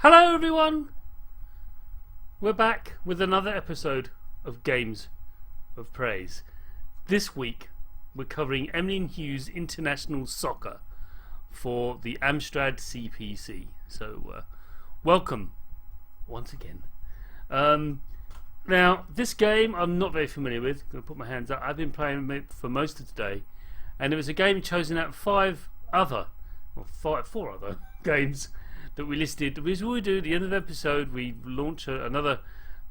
Hello everyone! We're back with another episode of Games of Praise. This week we're covering Emlyn Hughes International Soccer for the Amstrad CPC. So welcome once again. Now this game I'm not very familiar with. I'm going to put my hands up. I've been playing it for most of today, and it was a game chosen out of four other games that we listed. As we do at the end of the episode, we launch another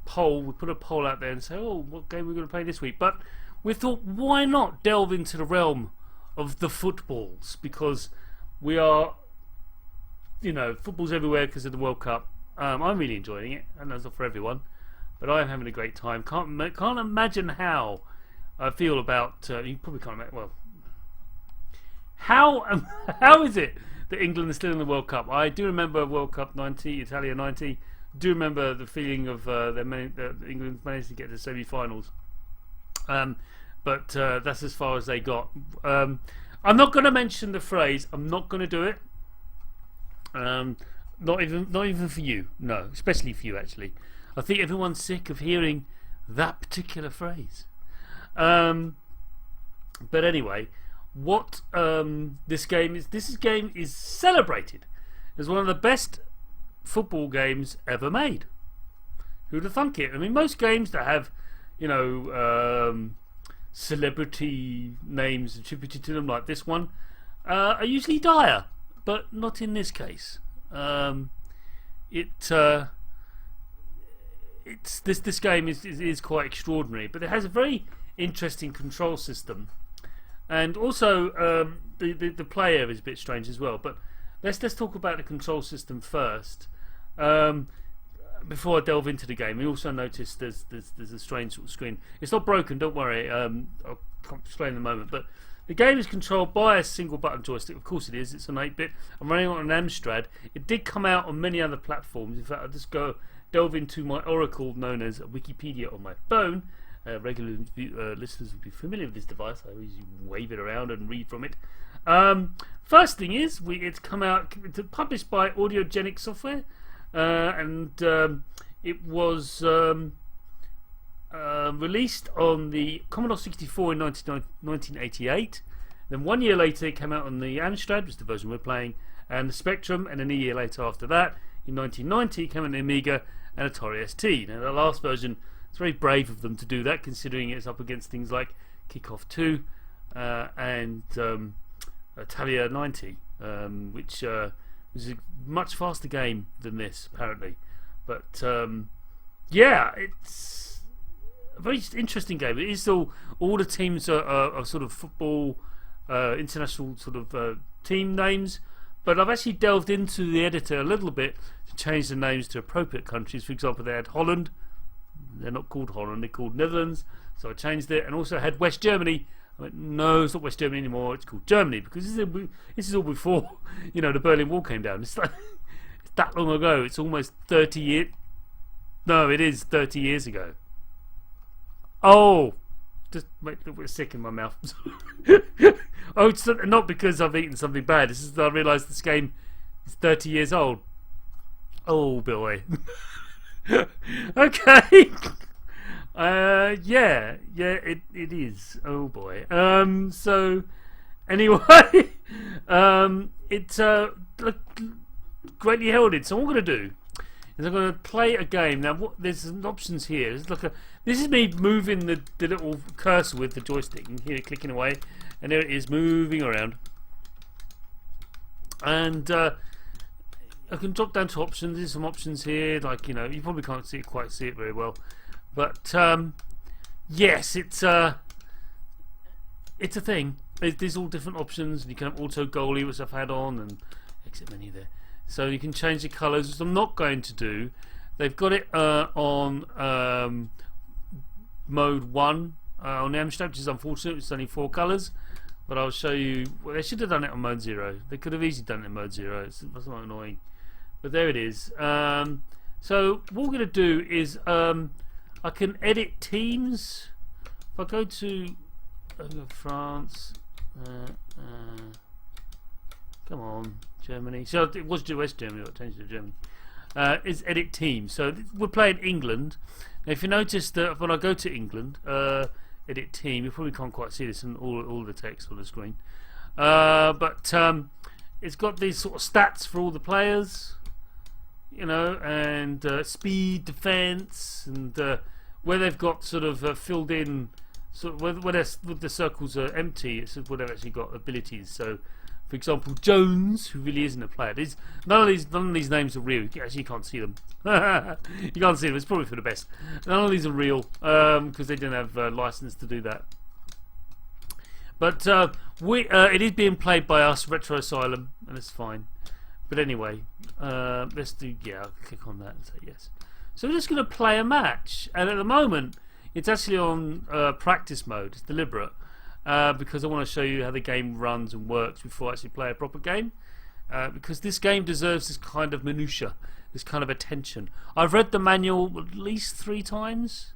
poll. We put a poll out there and say, oh, what game are we going to play this week? But we thought, why not delve into the realm of the footballs? Because we are, football's everywhere because of the World Cup. I'm really enjoying it. I know it's not for everyone, but I'm having a great time. Can't imagine how I feel about. You probably can't imagine. Well, how is it that England is still in the World Cup? I do remember World Cup 90, Italia 90. Do remember the feeling of England managed to get to semi-finals. But that's as far as they got. I'm not going to mention the phrase. I'm not going to do it. Not even for you. No, especially for you actually. I think everyone's sick of hearing that particular phrase. But anyway, what this game is celebrated as one of the best football games ever made. Who'd have thunk it? I mean, most games that have celebrity names attributed to them, like this one, are usually dire, but not in this case. This game is quite extraordinary, but it has a very interesting control system. And also, the player is a bit strange as well. But let's talk about the control system first. Before I delve into the game, we also noticed there's a strange sort of screen. It's not broken, don't worry. I'll explain in a moment. But the game is controlled by a single button joystick. Of course it is. It's an 8-bit. I'm running on an Amstrad. It did come out on many other platforms. In fact, I'll just delve into my oracle known as Wikipedia on my phone. Regular listeners will be familiar with this device. I always wave it around and read from it. First thing is, it's come out, it's published by Audiogenic Software, and it was released on the Commodore 64 in 1988. Then 1 year later, it came out on the Amstrad, which is the version we're playing, and the Spectrum, and then a year later after that, in 1990, it came out on the Amiga and Atari ST. Now, the last version, it's very brave of them to do that, considering it's up against things like Kickoff 2 and Italia 90, which was a much faster game than this, apparently. But yeah, it's a very interesting game. It is all the teams are sort of football international sort of team names. But I've actually delved into the editor a little bit to change the names to appropriate countries. For example, they had Holland. They're not called Holland, they're called Netherlands. So I changed it, and also had West Germany. I went, no, it's not West Germany anymore. It's called Germany, because this is all before the Berlin Wall came down. It's that long ago. It's almost 30 years. No, it is 30 years ago. Oh, just make a little bit sick in my mouth. Oh, it's not because I've eaten something bad. This is I realised this game is 30 years old. Oh boy. Okay. Yeah, it is. Oh boy. So anyway, it's greatly heralded. So what I'm going to do is I'm going to play a game. Now, there's some options here. This is me moving the little cursor with the joystick. You can hear it clicking away, and there it is moving around. And I can drop down to options. There's some options here, like you probably can't quite see it very well, but yes, it's a thing. There's all different options. You can have auto goalie, which I've had on, and exit menu there. So you can change the colours, which I'm not going to do. They've got it on mode 1 on the Amstrad, which is unfortunate. It's only 4 colours. But I'll show you. Well, they should have done it on mode 0. They could have easily done it in mode 0. It's not annoying. But there it is. So what we're going to do is I can edit teams. If I go to France, come on, Germany. So it was West Germany, but I changed it to Germany. is edit team. So we're playing England. Now, if you notice that when I go to England, edit team, you probably can't quite see this in all the text on the screen. But it's got these sort of stats for all the players, you know, and speed, defence, and where they've got sort of filled in. So where the circles are empty, it's where they've actually got abilities. So, for example, Jones, who really isn't a player. None of these names are real. Actually, you can't see them. You can't see them. It's probably for the best. None of these are real because they didn't have license to do that. But it is being played by us, Retro Asylum, and it's fine. But anyway, let's do. Yeah, I'll click on that and say yes. So we're just going to play a match, and at the moment, it's actually on practice mode. It's deliberate because I want to show you how the game runs and works before I actually play a proper game. Because this game deserves this kind of minutia, this kind of attention. I've read the manual at least 3 times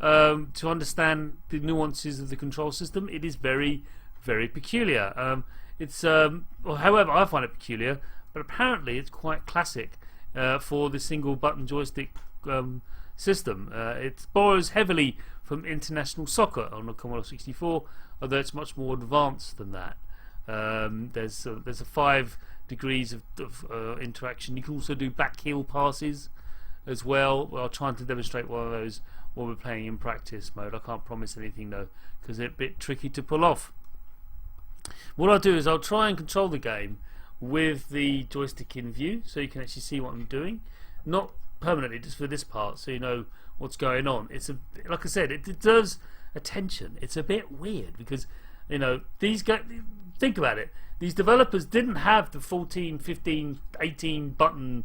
to understand the nuances of the control system. It is very, very peculiar. However, I find it peculiar, but apparently it's quite classic for the single button joystick system. It borrows heavily from international soccer on the Commodore 64, although it's much more advanced than that. There's a 5 degrees of interaction. You can also do back heel passes as well. I'll try to demonstrate one of those while we're playing in practice mode. I can't promise anything though, because they're a bit tricky to pull off. What I'll do is I'll try and control the game with the joystick in view, so you can actually see what I'm doing. Not permanently, just for this part, so you know what's going on. Like I said, it deserves attention. It's a bit weird because, you know, these guys, think about it, these developers didn't have the 14, 15, 18 button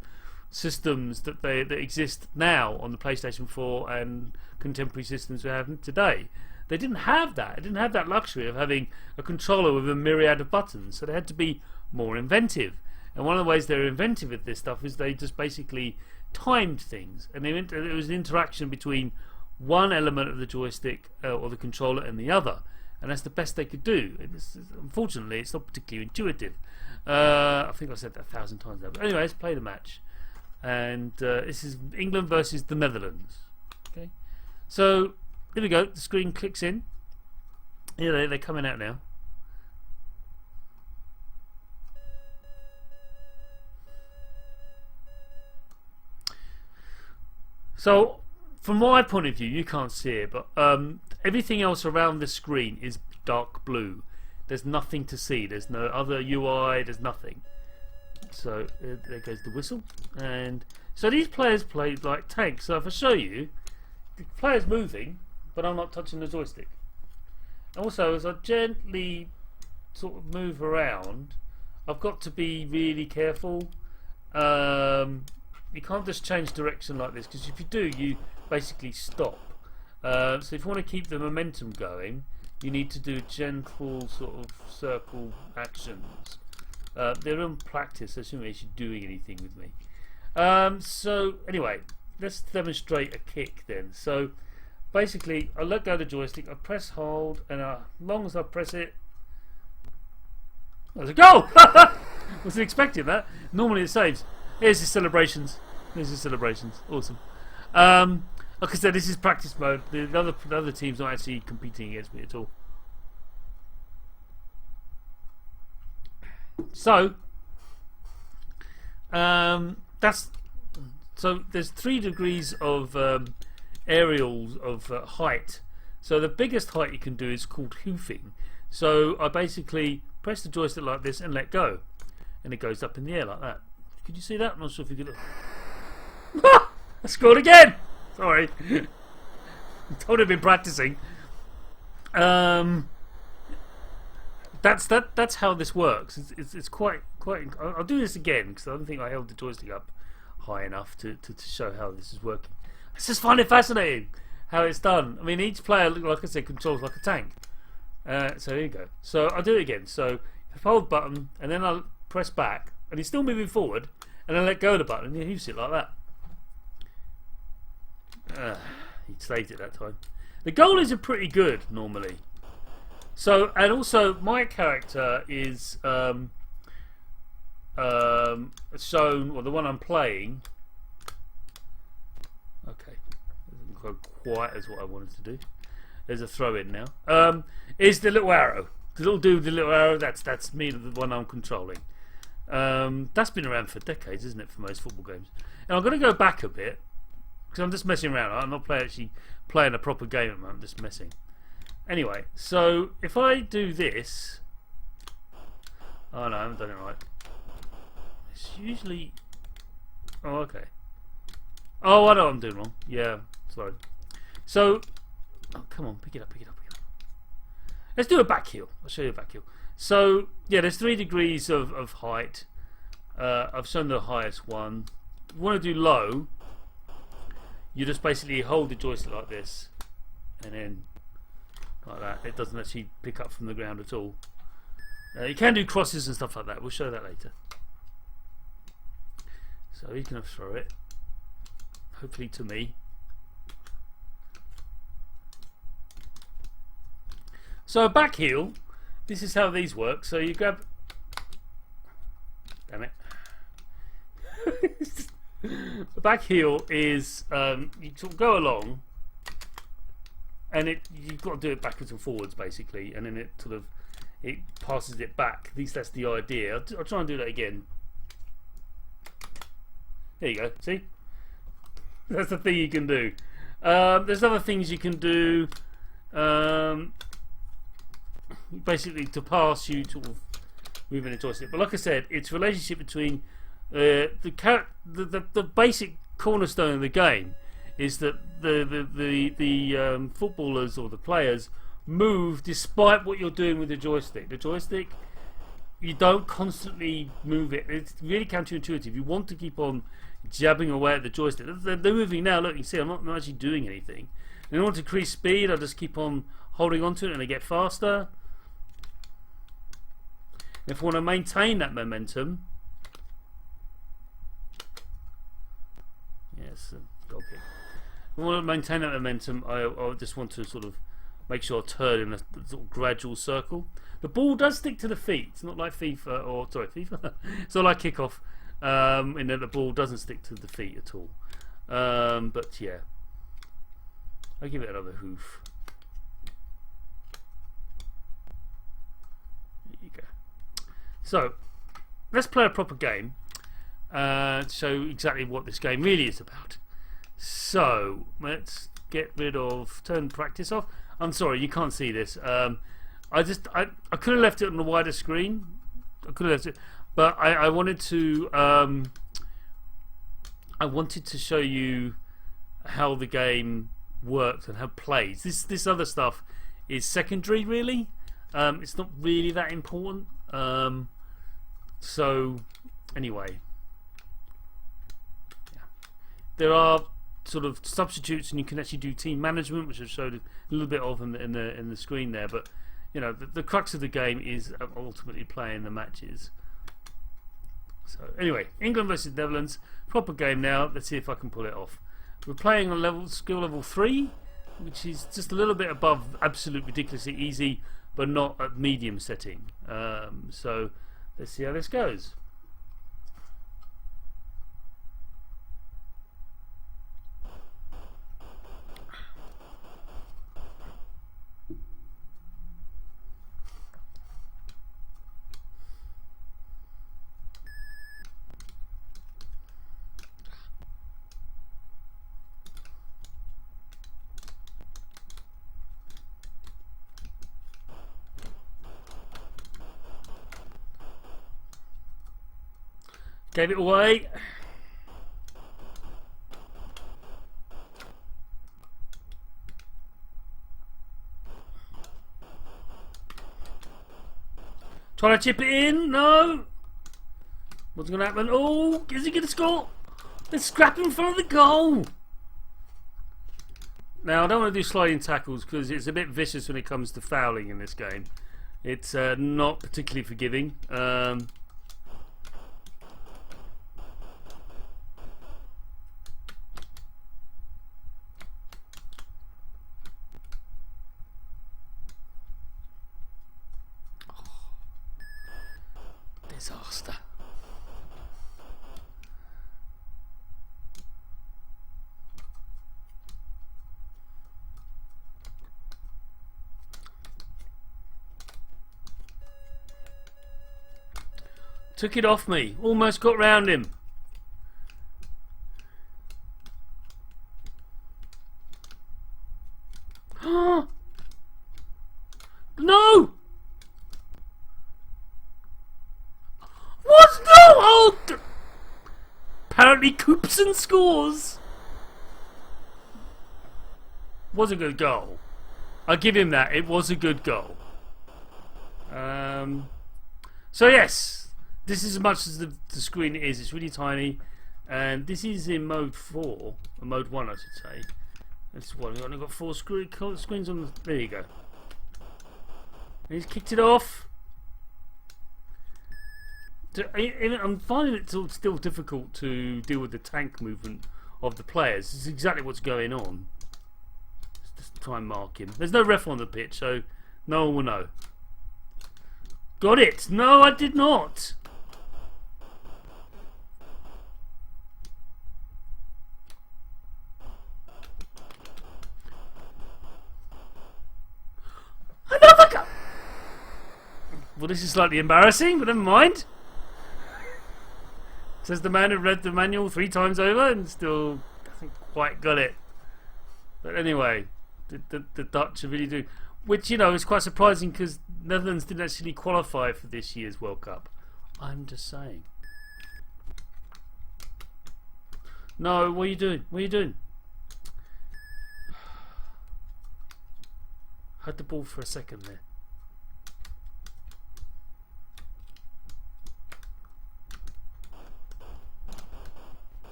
systems that exist now on the PlayStation 4 and contemporary systems we have today. They didn't have that. They didn't have that luxury of having a controller with a myriad of buttons, so they had to be more inventive. And one of the ways they were inventive with this stuff is they just basically timed things, and it was an interaction between one element of the joystick or the controller and the other, and that's the best they could do. Unfortunately, it's not particularly intuitive. I think I said that 1,000 times now. But anyway, let's play the match, and this is England versus the Netherlands. Okay, so here we go. The screen clicks in. Here they're coming out now. So, from my point of view, you can't see it, but everything else around the screen is dark blue. There's nothing to see. There's no other UI. There's nothing. So there goes the whistle, and so these players play like tanks. So if I show you, the player's moving, but I'm not touching the joystick. Also, as I gently sort of move around, I've got to be really careful. You can't just change direction like this, because if you do, you basically stop. So if you want to keep the momentum going, you need to do gentle sort of circle actions. They're in practice, so I shouldn't be actually doing anything with me. So anyway, let's demonstrate a kick then. So basically, I let go of the joystick, I press hold, and as long as I press it, there's a goal! Wasn't expecting that. Normally it saves. Here's the celebrations. Awesome. Like I said, this is practice mode. The other team's not actually competing against me at all. So there's 3 degrees of aerials of height. So the biggest height you can do is called hoofing. So I basically press the joystick like this and let go, and it goes up in the air like that. Could you see that? I'm not sure if you could. I scored again. Sorry. Told I've been practicing. That's how this works. It's quite. I'll do this again because I don't think I held the joystick up high enough to show how this is working. I just find it fascinating how it's done. I mean, each player, like I said, controls like a tank. So here you go. So I'll do it again. So if I hold the button and then I'll press back, and he's still moving forward, and then let go of the button, and he hooves it like that. He saved it that time. The goalies are pretty good normally. So, and also my character is shown, or the one I'm playing, Okay, doesn't go quite as what I wanted to do. There's a throw in now. Is the little arrow? The little dude, the little arrow. That's me, the one I'm controlling. That's been around for decades, isn't it, for most football games? And I'm going to go back a bit because I'm just messing around. I'm not actually playing a proper game at the moment. I'm just messing. Anyway, so if I do this, oh no, I haven't done it right. It's usually, oh okay. Oh, I know what I'm doing wrong. Yeah, sorry. So, oh come on, pick it up, pick it up, pick it up. Let's do a back heel. I'll show you a back heel. So yeah, there's 3 degrees of height. I've shown the highest one. If you want to do low, you just basically hold the joystick like this, and then like that. It doesn't actually pick up from the ground at all. You can do crosses and stuff like that. We'll show that later. So he's going to throw it, hopefully to me. So a back heel, this is how these work. So you grab, damn it. The back heel is you sort of go along, and you've got to do it backwards and forwards basically, and then it passes it back. At least that's the idea. I'll try and do that again. There you go. See, that's the thing you can do. There's other things you can do. Basically, to pass, you sort of moving the joystick. But like I said, it's a relationship between the basic cornerstone of the game is that the footballers or the players move despite what you're doing with the joystick. The joystick, you don't constantly move it. It's really counterintuitive. You want to keep on jabbing away at the joystick. They're moving now. Look, you see, I'm not actually doing anything. In order to increase speed, I just keep on holding onto it, and they get faster. And if I want to maintain that momentum, yes, goal kick. If I want to maintain that momentum, I just want to sort of make sure I turn in a sort of gradual circle. The ball does stick to the feet. It's not like FIFA, or sorry, FIFA. It's not like kickoff, in that the ball doesn't stick to the feet at all. But yeah, I'll give it another hoof. There you go. So let's play a proper game to show exactly what this game really is about. So let's get rid of turn practice off. I'm sorry, you can't see this. I could have left it on the wider screen. I could have left it, but I wanted to show you how the game works and how it plays. This other stuff is secondary, really. It's not really that important. So anyway, yeah. There are sort of substitutes, and you can actually do team management, which I've showed a little bit of in the screen there. But you know, the crux of the game is ultimately playing the matches. So anyway, England versus Netherlands, proper game now. Let's see if I can pull it off. We're playing on skill level 3, which is just a little bit above absolute ridiculously easy, but not at medium setting. So let's see how this goes. Gave it away. Trying to chip it in. No. What's going to happen? Oh, is he going to score? They're scrapping in front of the goal. Now, I don't want to do sliding tackles because it's a bit vicious when it comes to fouling in this game. It's not particularly forgiving. Disaster. Took it off me. Almost got round him. No! What? No! Oh! Apparently Coopson scores. Was a good goal. I'll give him that. It was a good goal. So yes, this is as much as the screen is. It's really tiny, and this is in mode 4, or mode 1, I should say. That's one. We've only got 4 screens on. There you go. And he's kicked it off. I'm finding it still difficult to deal with the tank movement of the players. This is exactly what's going on. Just try and mark him. There's no ref on the pitch, so no one will know. Got it! No, I did not! Another go! Well, this is slightly embarrassing, but never mind. Says the man who read the manual 3 times over and still hasn't quite got it. But anyway, the Dutch are really doing... Which, you know, is quite surprising because Netherlands didn't actually qualify for this year's World Cup. I'm just saying. No, what are you doing? What are you doing? Had the ball for a second there.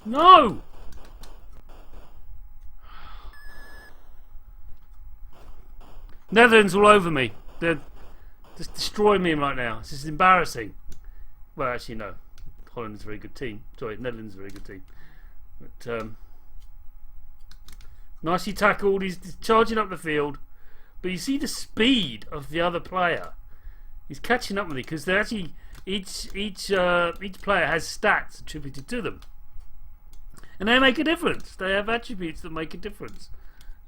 No! Netherlands all over me. They're just destroying me right now. This is embarrassing. Well, actually, no. Holland's a very good team. Sorry, Netherlands is a very good team. But, nicely tackled. He's charging up the field. But you see the speed of the other player. He's catching up with me because they're actually each player has stats attributed to them. And they make a difference. They have attributes that make a difference.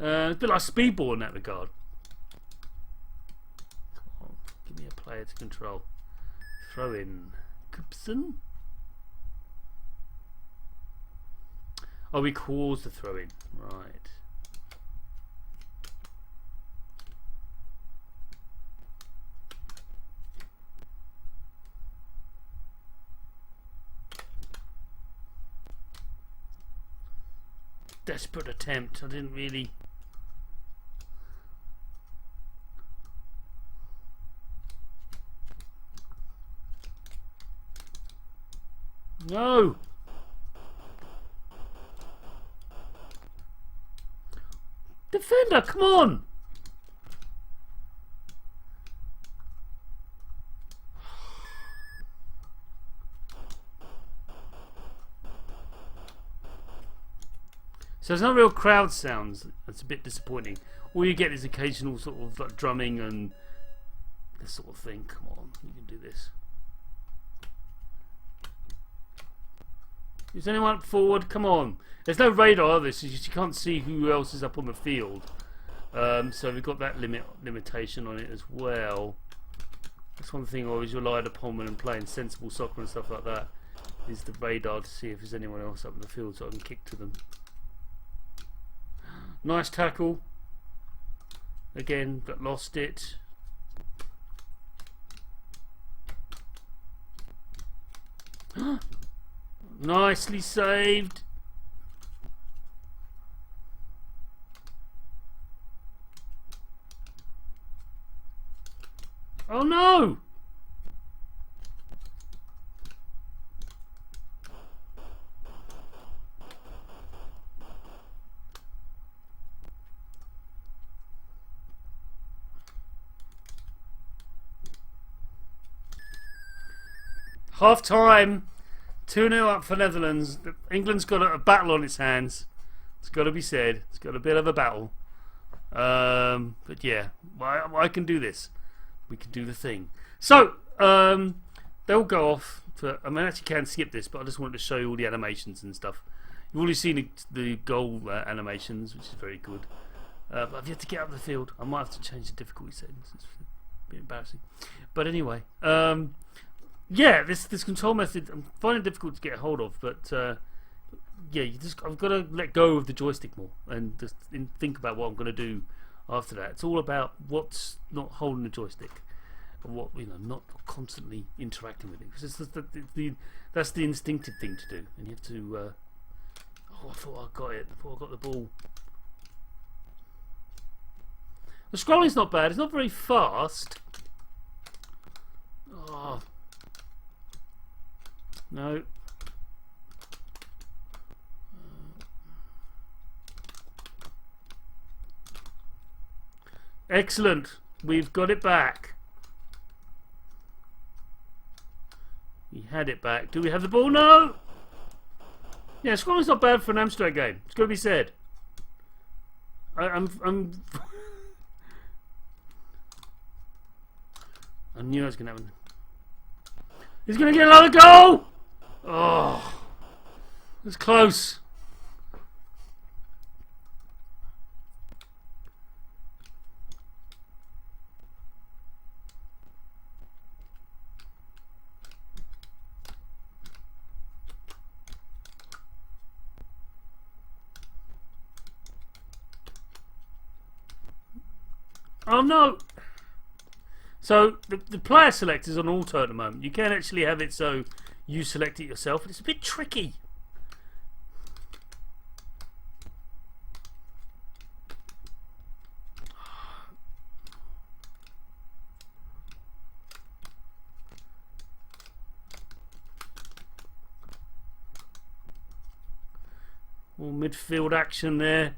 It's a bit like Speedball in that regard. Come on, give me a player to control. Throw in Coopson. Oh, we caused the throw in. Right. Desperate attempt. I didn't really. No. Defender, come on. So there's no real crowd sounds. That's a bit disappointing. All you get is occasional sort of like drumming and this sort of thing. Come on, you can do this. Is anyone up forward? Come on. There's no radar either, so you can't see who else is up on the field. So we've got that limitation on it as well. That's one thing I always relied upon when I'm playing sensible soccer and stuff like that. Is the radar to see if there's anyone else up in the field so I can kick to them. Nice tackle. Again, but lost it. Nicely saved. Oh no! Half time, 2-0 up for Netherlands. England's got a battle on its hands. It's got to be said. It's got a bit of a battle. But yeah, I can do this. We can do the thing. So they'll go off. I mean, I actually can skip this, but I just wanted to show you all the animations and stuff. You've already seen the goal animations, which is very good. But I've yet to get out of the field. I might have to change the difficulty settings. It's a bit embarrassing. But anyway, yeah, this control method I'm finding it difficult to get a hold of. But yeah, I've got to let go of the joystick more and just think about what I'm going to do after that. It's all about what's not holding the joystick, or what, not constantly interacting with it. Because that's the instinctive thing to do, and you have to. Oh, I thought I got it. I thought I got the ball. The scrolling's not bad. It's not very fast. Oh. No. Excellent. We've got it back. We had it back. Do we have the ball? No. Yeah, scrolling's not bad for an Amstrad game. It's got to be said. I'm I knew it was going to happen. He's going to get another goal! Oh, it's close. Oh no! So the player select is on auto at the moment. You can actually have it so you select it yourself. It's a bit tricky. All midfield action there.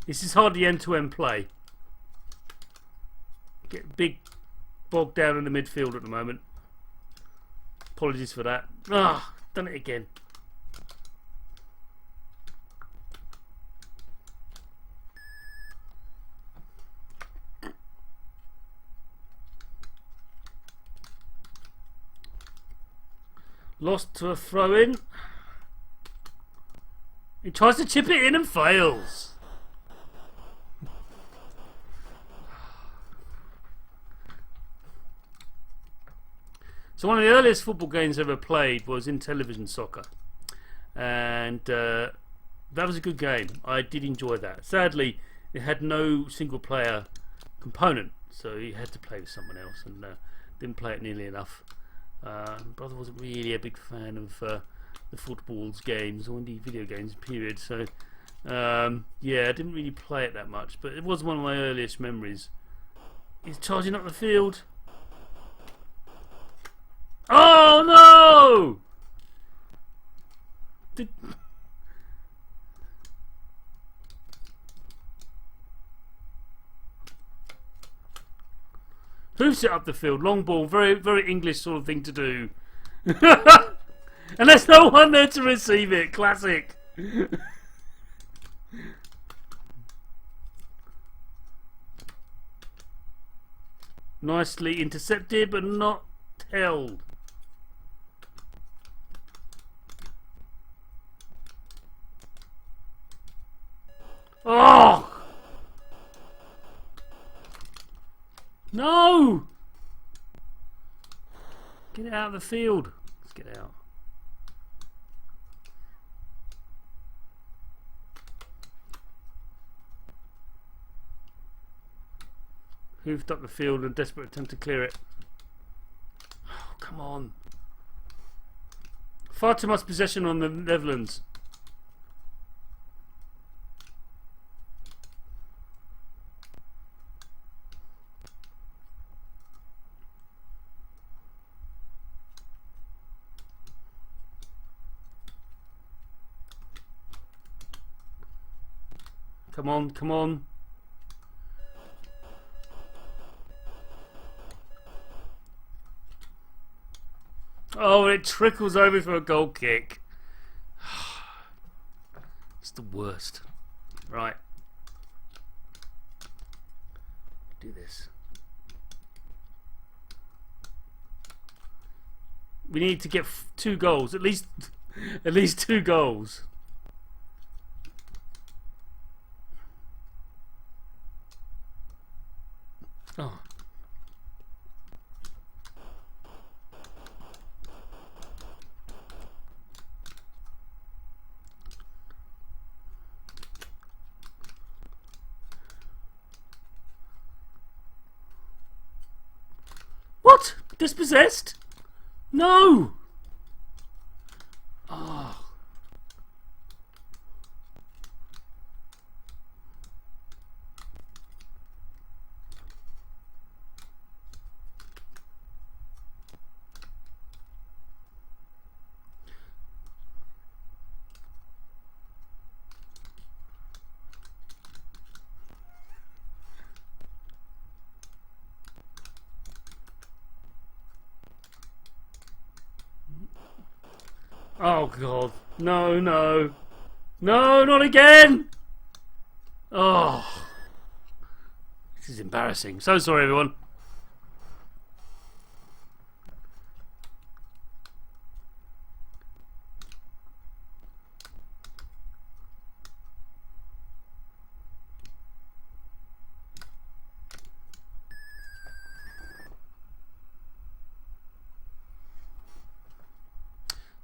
This is hardly end-to-end play. Get big bogged down in the midfield at the moment. Apologies for that. Ah, done it again. Lost to a throw-in. He tries to chip it in and fails. So one of the earliest football games I ever played was in television soccer, and that was a good game. I did enjoy that. Sadly, it had no single player component, so you had to play with someone else, and didn't play it nearly enough. Brother wasn't really a big fan of the football's games or indeed video games period, so yeah, I didn't really play it that much, but it was one of my earliest memories. He's charging up the field. Oh no! Hoofs it up the field, long ball, very, very English sort of thing to do. And there's no one there to receive it. Classic. Nicely intercepted, but not held. Oh! No! Get it out of the field. Let's get out. Hoofed up the field in a desperate attempt to clear it. Oh, come on. Far too much possession on the Netherlands. Come on, come on. Oh, it trickles over for a goal kick. It's the worst. Right. Do this. We need to get 2 goals. At least 2 goals. Oh. What? Dispossessed? No! Oh. Oh god. No, no. No, not again! Oh. This is embarrassing. So sorry, everyone.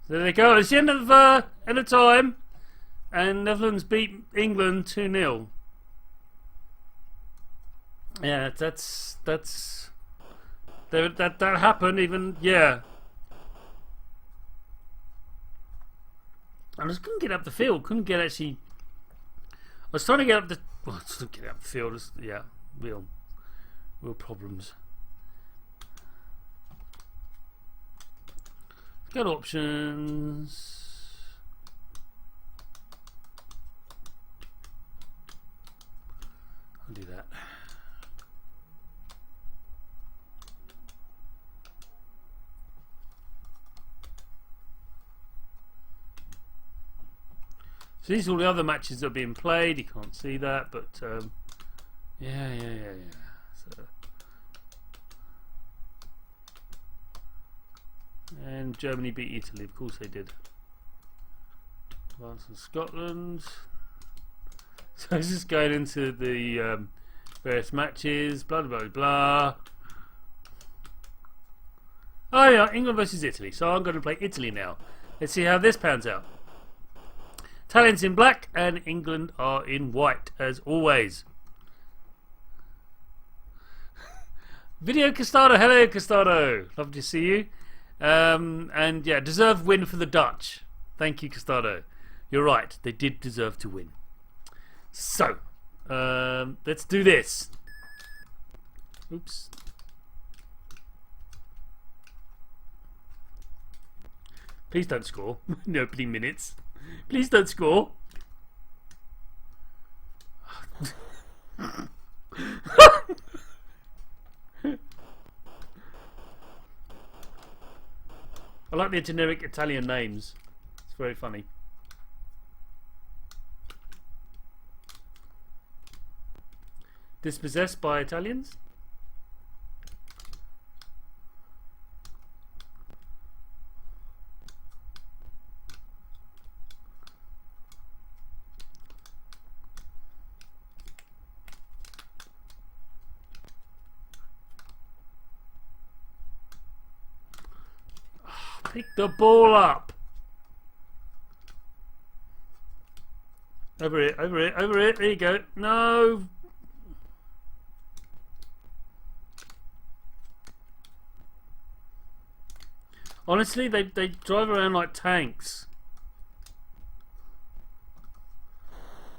There they go. It's the end of time, and Netherlands beat England 2-0. Yeah, that happened. Even yeah. I just couldn't get up the field. Couldn't get actually. I was trying to get up the. Well, I couldn't get up the field. Yeah, real problems. Go to options. I'll do that. So these are all the other matches that are being played. You can't see that, but yeah. So. And Germany beat Italy, of course they did. France and Scotland. So it's just going into the various matches, blah blah blah. Oh yeah, England versus Italy. So I'm going to play Italy now. Let's see how this pans out. Italians in black and England are in white, as always. Video Castado, hello Castado. Love to see you. And yeah, deserved win for the Dutch. Thank you, Castado. You're right, they did deserve to win. So, let's do this. Oops. Please don't score in the opening minutes. Please don't score. I like the generic Italian names. It's very funny. Dispossessed by Italians? Pick the ball up. Over it, over it, over it. There you go. No. Honestly, they drive around like tanks.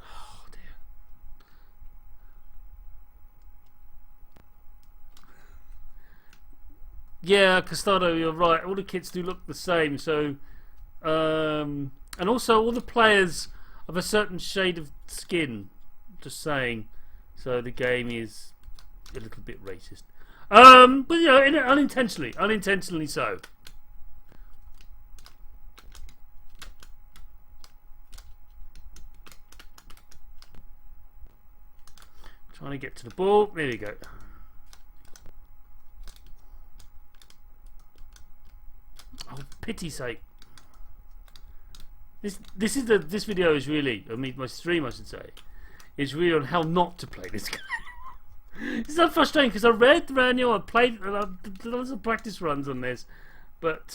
Oh dear. Yeah, Castado, you're right. All the kits do look the same. So, and also all the players of a certain shade of skin. Just saying. So the game is a little bit racist. But you know, unintentionally so. Trying to get to the ball. There we go. Oh, pity's sake. This video is really, I mean, my stream I should say, is really on how not to play this game. It's so frustrating because I read the manual, I played, and I did lots of practice runs on this, but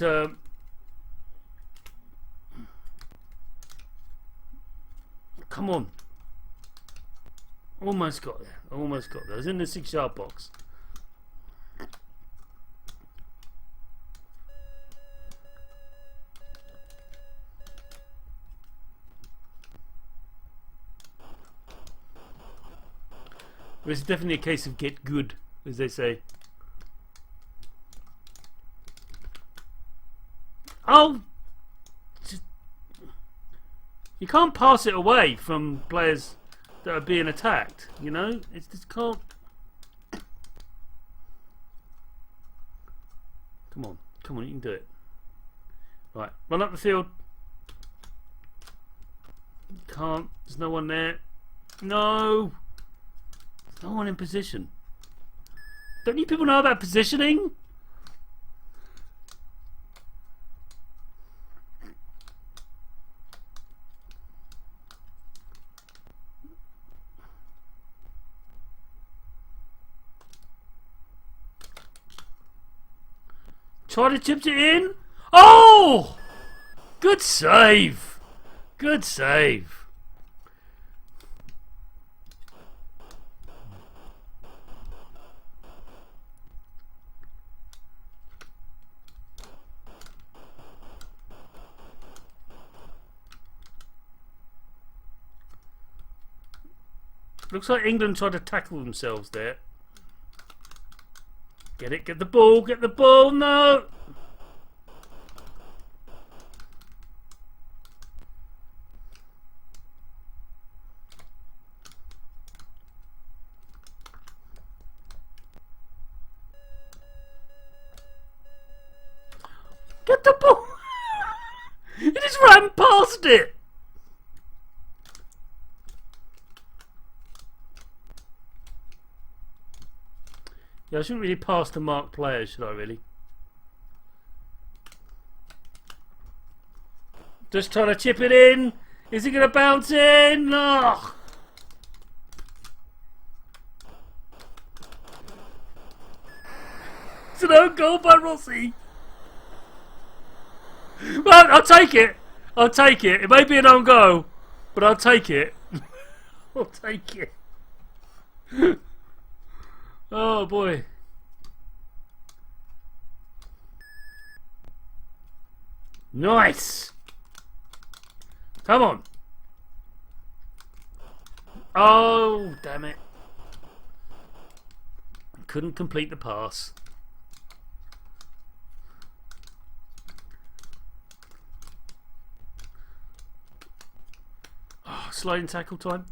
come on, almost got there. Almost got there. I was in the 6-yard box. But it's definitely a case of get good, as they say. Oh! Just, you can't pass it away from players that are being attacked, you know? It's just can't. Come on, you can do it. Right, run up the field. You can't, there's no one there. No! There's no one in position. Don't you people know about positioning? Try to chip it in. Oh! Good save. Good save. Looks like England tried to tackle themselves there. Get it, get the ball, no! Get the ball! It just ran past it! Yeah, I shouldn't really pass to marked players, should I really? Just trying to chip it in. Is it going to bounce in? Oh. It's an own goal by Rossi. Well, I'll take it. I'll take it. It may be an own goal, but I'll take it. I'll take it. Oh boy. Nice. Come on. Oh, damn it. Couldn't complete the pass. Oh, sliding tackle time.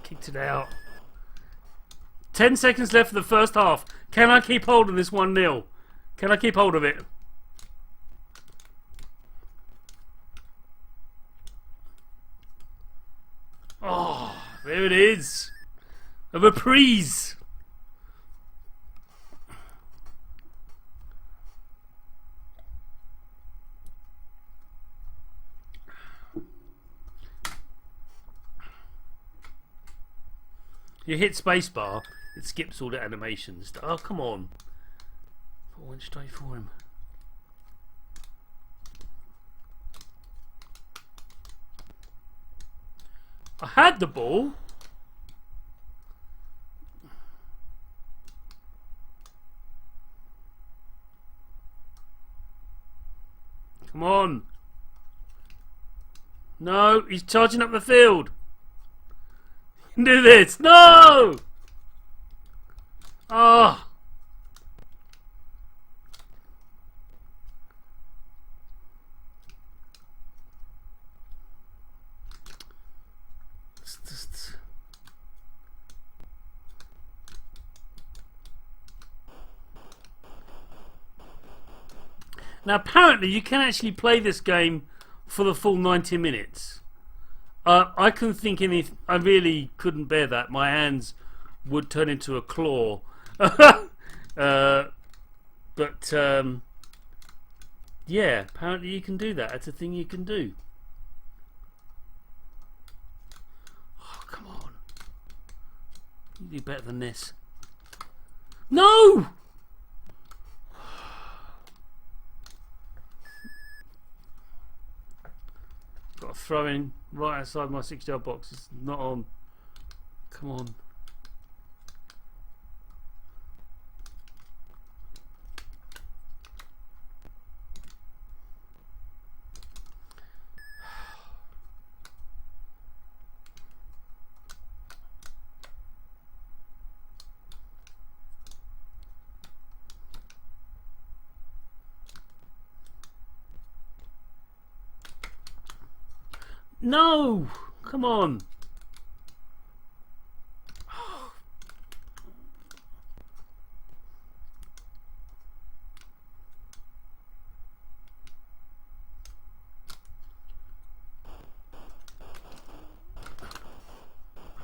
Kicked it out. 10 seconds left for the first half. Can I keep hold of this 1-0? Can I keep hold of it? Oh, there it is. A reprise. You hit spacebar, it skips all the animations. Oh, come on. I went straight for him. I had the ball. Come on. No, he's charging up the field. You can do this. No! Oh. Now, apparently, you can actually play this game for the full 90 minutes. I couldn't think any. I really couldn't bear that. My hands would turn into a claw. But yeah, apparently you can do that. That's a thing you can do. Oh, come on! You do better than this. No! Got a throw in right outside my 6-yard box. It's not on. Come on. No! Come on!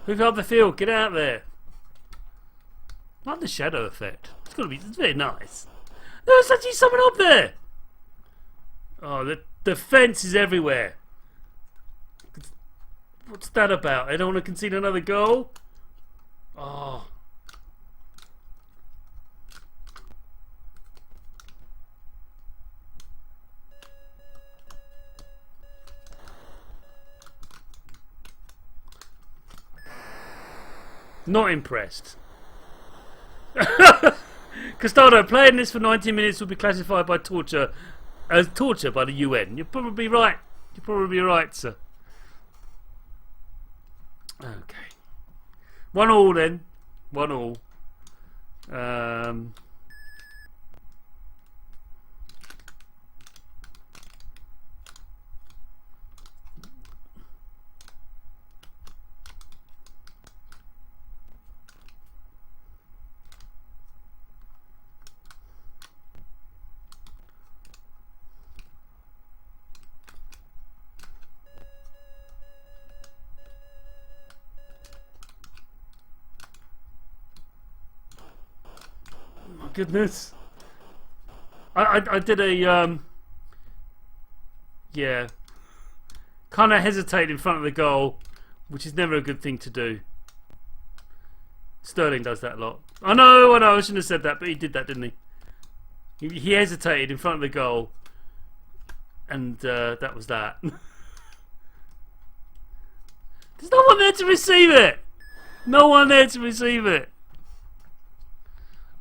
Move up the field, get out there! I like the shadow effect. It's very nice. There's actually someone up there! Oh, the fence is everywhere. What's that about? I don't want to concede another goal? Oh. Not impressed. Castaldo, playing this for 90 minutes will be classified by torture as torture by the UN. You're probably right. You're probably right, sir. Okay. 1-1 then. 1-1. Goodness. I did a yeah, kind of hesitate in front of the goal, which is never a good thing to do. Sterling does that a lot. I know, I shouldn't have said that, but he did that, didn't he? He hesitated in front of the goal, and that was that. There's no one there to receive it. No one there to receive it.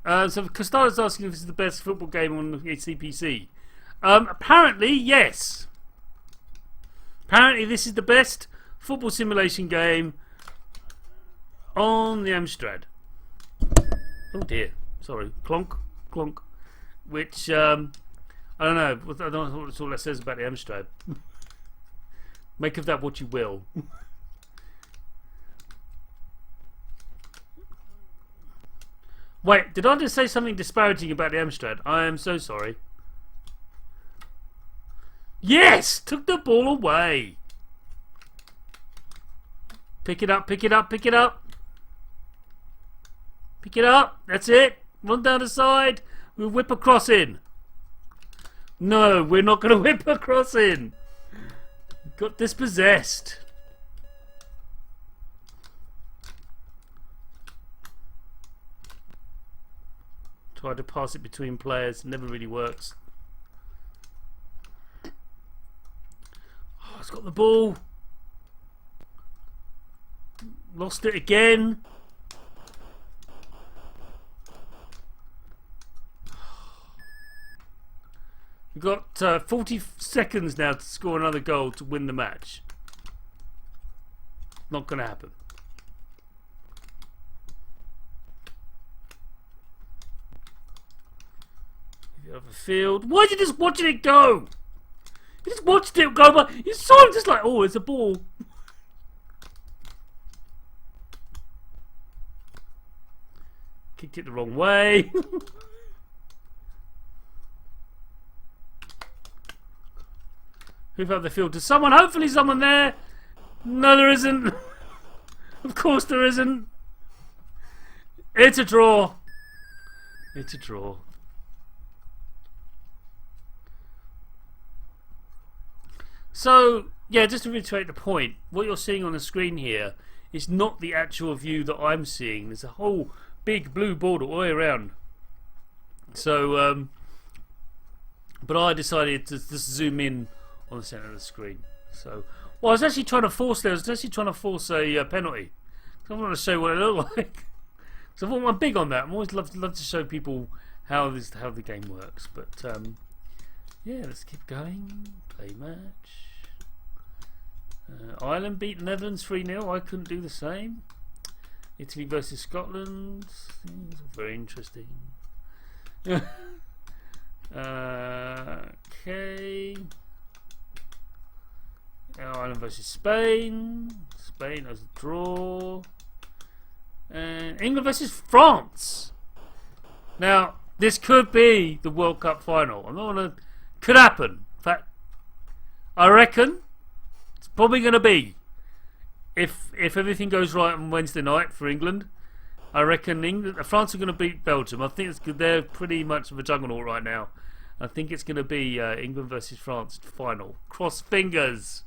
So Costado's asking if this is the best football game on the CPC. Apparently, yes. Apparently, this is the best football simulation game on the Amstrad. Oh dear, sorry, clonk, clonk. Which I don't know. I don't know what all that says about the Amstrad. Make of that what you will. Wait, did I just say something disparaging about the Amstrad? I am so sorry. Yes! Took the ball away. Pick it up, pick it up, pick it up. Pick it up. That's it. Run down the side. We'll whip a cross in. No, we're not going to whip a cross in. Got dispossessed. Try to pass it between players. Never really works. Oh, it's got the ball. Lost it again. We've got 40 seconds now to score another goal to win the match. Not going to happen. The other field. Why are you just watching it go? You just watched it go, but you saw it just like, oh, it's a ball. Kicked it the wrong way. Who've had the field to someone? Hopefully someone there. No, there isn't. Of course there isn't. It's a draw. It's a draw. So, yeah, just to reiterate the point, what you're seeing on the screen here is not the actual view that I'm seeing. There's a whole big blue border all the way around. So, but I decided to just zoom in on the centre of the screen. So, well, I was actually trying to force there. I was actually trying to force a penalty. So I want to show what it looked like. So I'm big on that. I'm always love to show people how the game works. But yeah, let's keep going. Play match. Ireland beat the Netherlands 3-0. I couldn't do the same. Italy versus Scotland. Very interesting. Okay. Ireland versus Spain. Spain as a draw. And England versus France. Now, this could be the World Cup final. I'm not gonna. Could happen. In fact, I reckon it's probably going to be. If everything goes right on Wednesday night for England, I reckon France are going to beat Belgium. I think they're pretty much of a juggernaut right now. I think it's going to be England versus France final. Cross fingers.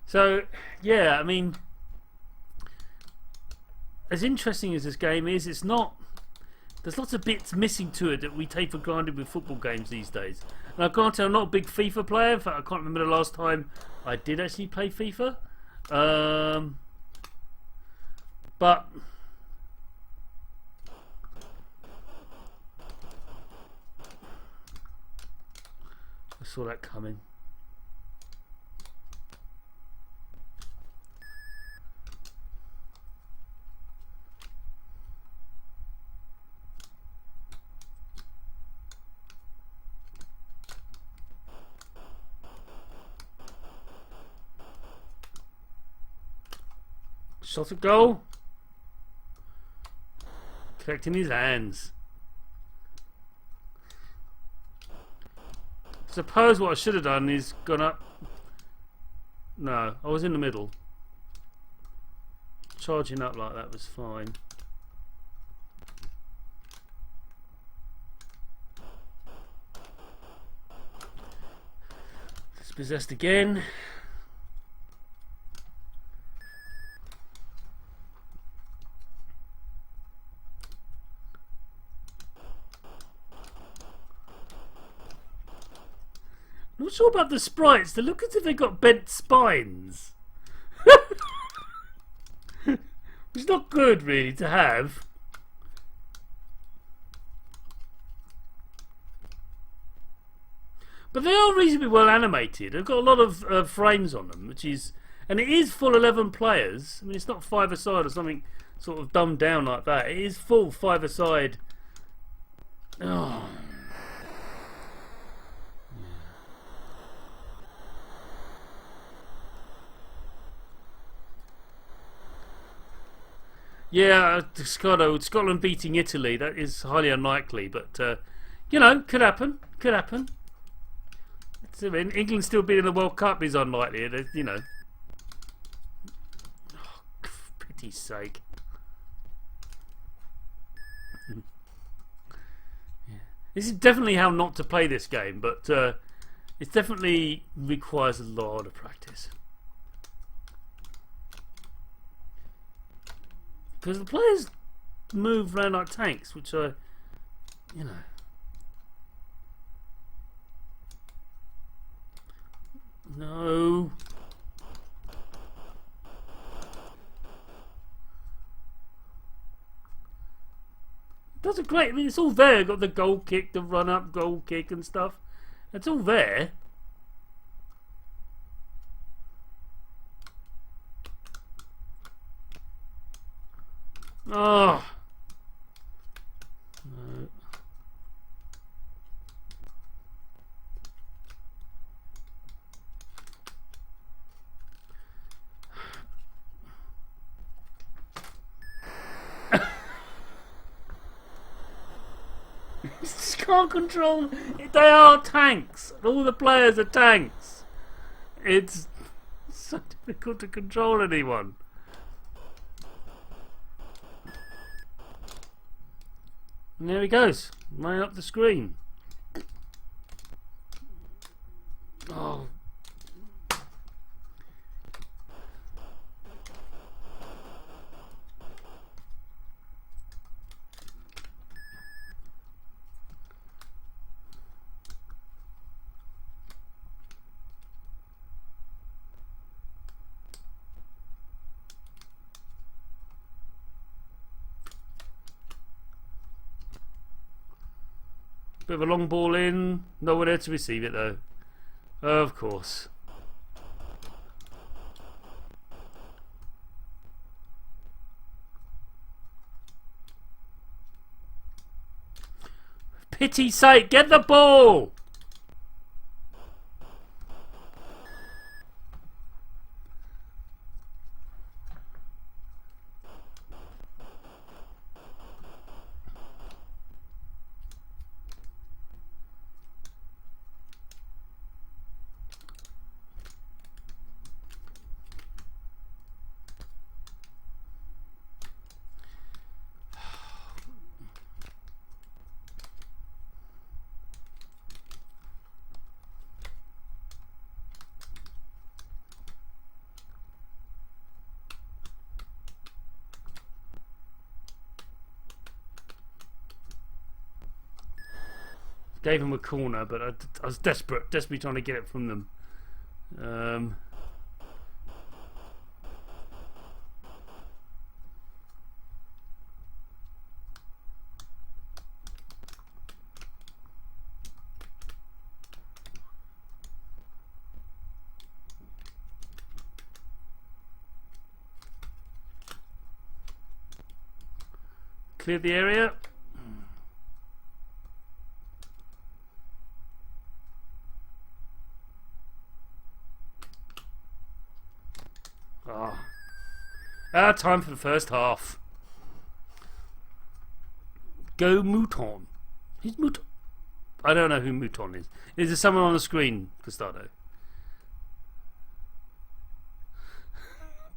So, yeah, I mean, as interesting as this game is, it's not. There's lots of bits missing to it that we take for granted with football games these days. And I can't tell, I'm not a big FIFA player. In fact, I can't remember the last time I did actually play FIFA. But I saw that coming. Shot at goal. Collecting his hands. Suppose what I should have done is gone up. No, I was in the middle. Charging up like that was fine. It's possessed again. I'm not sure about the sprites. They look as if they got bent spines. Which is not good, really, to have. But they are reasonably well animated. They've got a lot of frames on them, which is... And it is full 11 players. I mean, it's not five-a-side or something sort of dumbed down like that. It is full five-a-side. Oh... Yeah, Scotland beating Italy, that is highly unlikely, but, you know, could happen. Could happen. I mean, England still being in the World Cup is unlikely, you know. Oh, for pity's sake. Yeah. This is definitely how not to play this game, but it definitely requires a lot of practice. Because the players move around like tanks, which are, you know. No. That's a great. I mean, it's all there. Got the goal kick, the run up, goal kick, and stuff. It's all there. Oh. No. Just can't control. They are tanks. All the players are tanks. It's so difficult to control anyone. And there he goes, right up the screen. Oh. Bit of a long ball in. No one there to receive it though. Of course. Pity's sake, get the ball! Gave him a corner, but I was desperately trying to get it from them. Clear the area. Time for the first half. Go Mouton. Who's Mouton? I don't know who Mouton is. Is there someone on the screen, Costado?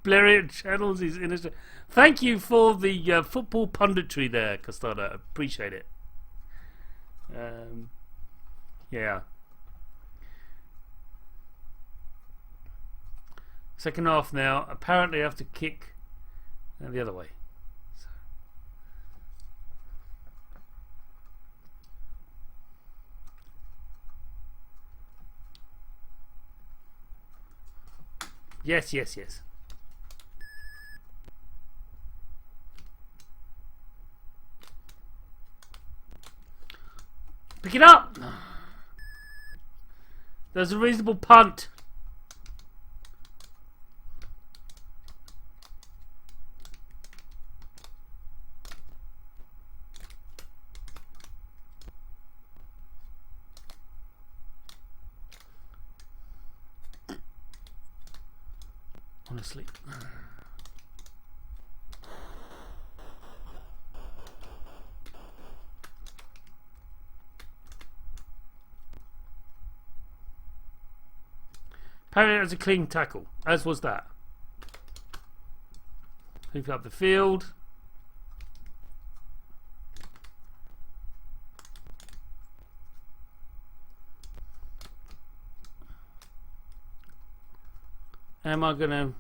Blariot Channels is innocent. Thank you for the football punditry there, Costado. Appreciate it. Yeah. Second half now. Apparently I have to kick the other way. So. Yes. Pick it up! There's a reasonable punt. Honestly. Apparently it was a clean tackle, as was that. Move up the field. Am I gonna...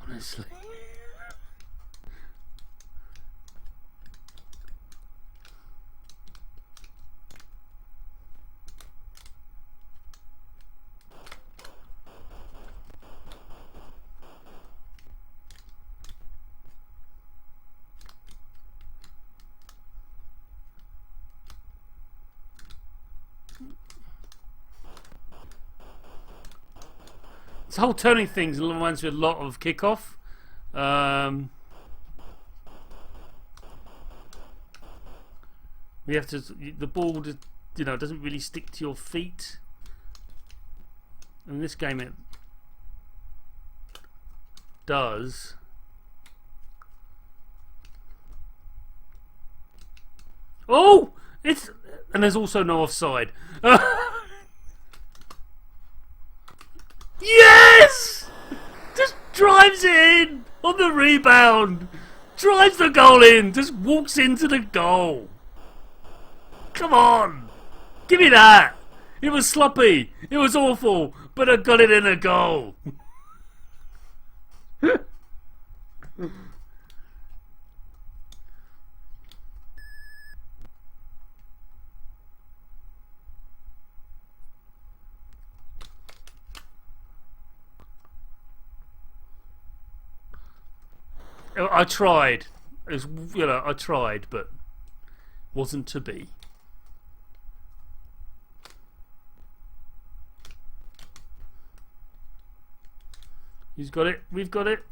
Honestly. This whole turning thing reminds me a lot of Kickoff. We have to. The ball, doesn't really stick to your feet. In this game, it does. Oh, and there's also no offside. Yes! Just drives it in on the rebound. Drives the goal in. Just walks into the goal. Come on. Give me that. It was sloppy. It was awful. But I got it in a goal. I tried. I tried, but wasn't to be. He's got it. We've got it.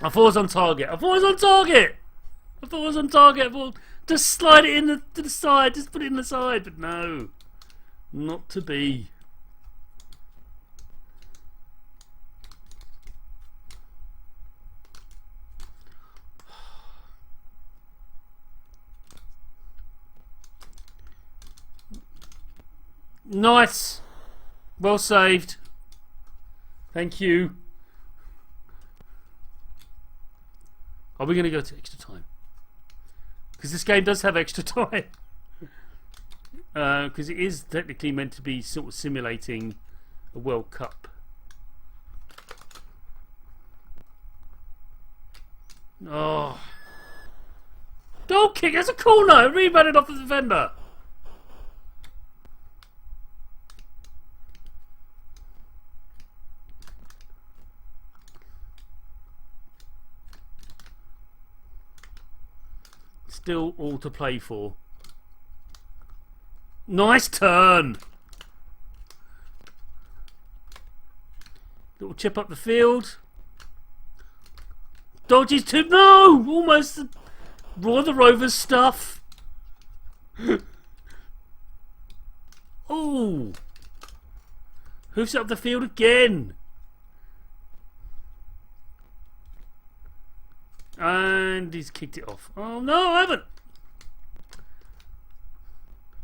I thought it was on target. I thought it was on target. I thought it was on target. I thought, just slide it in to the side. Just put it in the side. But no. Not to be. Nice. Well saved. Thank you. Are we going to go to extra time? Because this game does have extra time. Because it is technically meant to be sort of simulating a World Cup. Oh. Goal kick. That's a corner. Rebounded off the defender. Still all to play for. Nice turn. Little chip up the field. Dodges too. No! Almost Roy the Rovers stuff. Oh. Hoofs it up the field again. And he's kicked it off. Oh no, I haven't.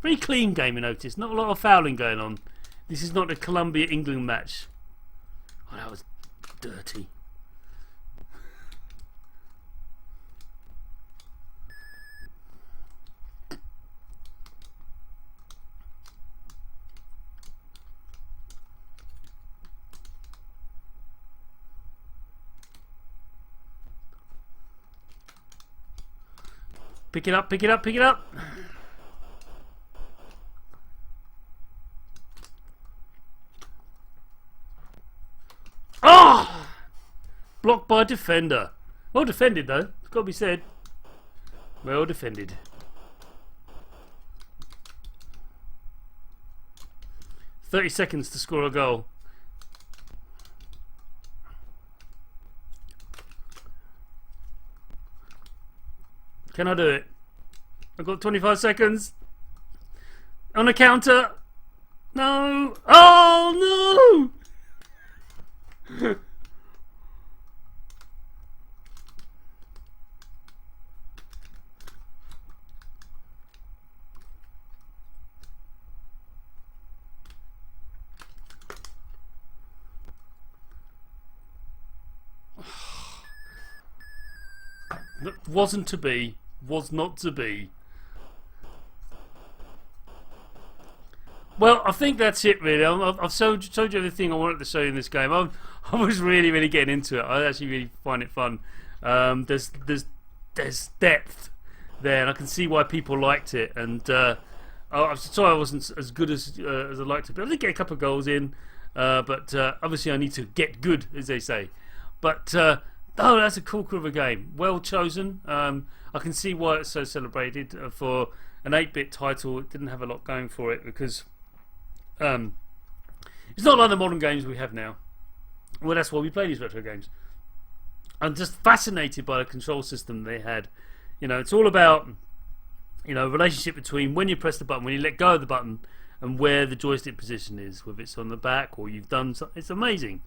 Very clean game, you notice. Not a lot of fouling going on. This is not a Colombia-England match. Oh, that was dirty. Pick it up, pick it up, pick it up. Oh! Blocked by defender. Well defended though, it's got to be said. Well defended. $30 to score a goal. Can I do it? I've got 25 seconds. On the counter. No. Oh no! That wasn't to be. Was not to be. Well, I think that's it really. I've showed you everything I wanted to show you in this game. I was really getting into it. I actually really find it fun. There's depth there, and I can see why people liked it. And I'm sorry I wasn't as good as I'd like to be. I did get a couple of goals in, but obviously I need to get good, as they say. But Oh, that's a cool of a game. Well chosen. I can see why it's so celebrated. For an 8-bit title, it didn't have a lot going for it because it's not like the modern games we have now. Well, that's why we play these retro games. I'm just fascinated by the control system they had. You know, it's all about, you know, relationship between when you press the button, when you let go of the button, and where the joystick position is, whether it's on the back or you've done something. It's amazing.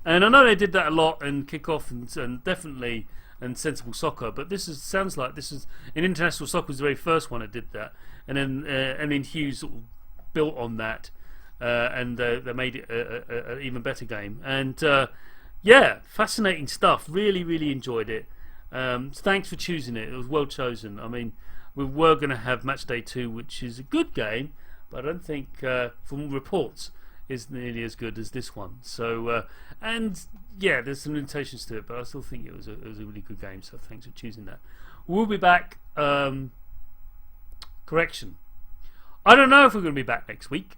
And I know they did that a lot in Kick-Off and definitely and Sensible Soccer, but sounds like this is in International Soccer was the very first one that did that, and then Emlyn Hughes sort of built on that, and they made it an even better game. And yeah, fascinating stuff. Really, really enjoyed it. Thanks for choosing it. It was well chosen. I mean, we were going to have Match Day 2, which is a good game, but I don't think, from reports, is nearly as good as this one. So, and yeah, there's some limitations to it, but I still think it was a really good game. So thanks for choosing that. We'll be back. Correction. I don't know if we're going to be back next week,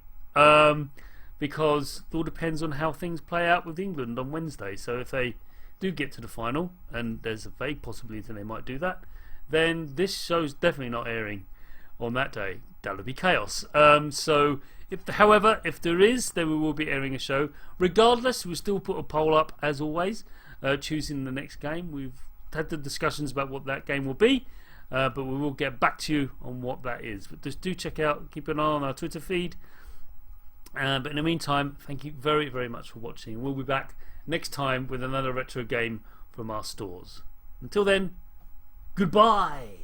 because it all depends on how things play out with England on Wednesday. So if they do get to the final, and there's a vague possibility they might do that, then this show's definitely not airing on that day. That'll be chaos. So, however, if there is, then we will be airing a show. Regardless, we'll still put a poll up as always, choosing the next game. We've had the discussions about what that game will be, but we will get back to you on what that is. But just do check out, keep an eye on our Twitter feed. But in the meantime, thank you very, very much for watching. We'll be back next time with another retro game from our stores. Until then, goodbye.